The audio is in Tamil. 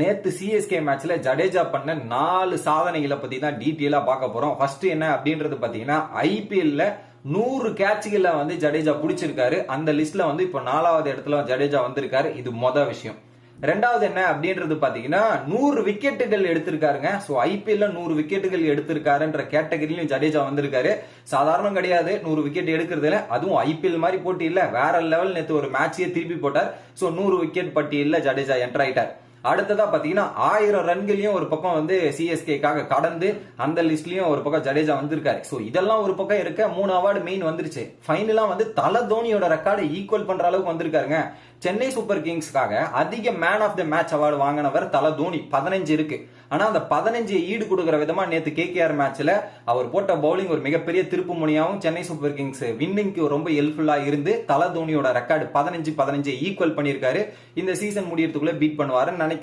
நேத்து சிஎஸ்கே மேட்ச்ல ஜடேஜா பண்ண 4 சாதனைகளை பத்தி தான் டீட்டெயிலா பார்க்க போறோம். ஃபர்ஸ்ட் என்ன அப்படின்றது பாத்தீங்கன்னா, ஐபிஎல்ல 100 கேட்ச்களை ஜடேஜா பிடிச்சிருக்காரு. அந்த லிஸ்ட்ல இப்ப 4வது இடத்துல ஜடேஜா வந்திருக்காரு. இது மொதல் விஷயம். ரெண்டாவது என்ன அப்படின்றது பாத்தீங்கன்னா, 100 விக்கெட்டுகள் எடுத்திருக்காருங்க. சோ ஐபிஎல்ல 100 விக்கெட்டுகள் எடுத்திருக்காருன்ற கேட்டகரியிலும் ஜடேஜா வந்திருக்காரு. சாதாரணம் கிடையாது 100 விக்கெட் எடுக்கிறதுல. அதுவும் ஐபிஎல் மாதிரி போட்டி இல்ல, வேற லெவல். நேத்து ஒரு மேட்சையே திருப்பி போட்டார். சோ 100 விக்கெட் பட்டியல்ல ஜடேஜா என்டர் ஆயிட்டார். அடுத்ததா பாத்தீங்கன்னா 1000 ரன்களையும் ஒரு பக்கம் சிஎஸ்கேக்காக கடந்து அந்த லிஸ்ட்லயும் ஒரு பக்கம் ஜடேஜா வந்திருக்காரு. சோ இதெல்லாம் ஒரு பக்கம் இருக்க 3 அவார்டு மெயின் வந்துருச்சு. ஃபைனலா தல தோனியோட ரெக்கார்டை ஈக்குவல் பண்ற அளவுக்கு வந்திருக்காருங்க. சென்னை சூப்பர் கிங்ஸ்க்காக அதிக man of the match award வாங்கினவர் தல தோனி. 15 இருக்கு. ஆனா அந்த 15 ஈடு கொடுக்கிற விதமா நேத்து கேகேஆர் மேட்ச்ல அவர் போட்ட பவுலிங் ஒரு மிகப்பெரிய திருப்பு முனையாவும் சென்னை சூப்பர் கிங்ஸ் வின்னிங்க்கு ரொம்ப ஹெல்ப்ஃபுல்லா இருந்து தல தோனியோட ரெக்கார்டு 15 ஈக்குவல் பண்ணிருக்காரு. இந்த சீசன் முடியறதுக்குள்ள பீட் பண்ணுவாருன்னு நினைக்கிறேன்.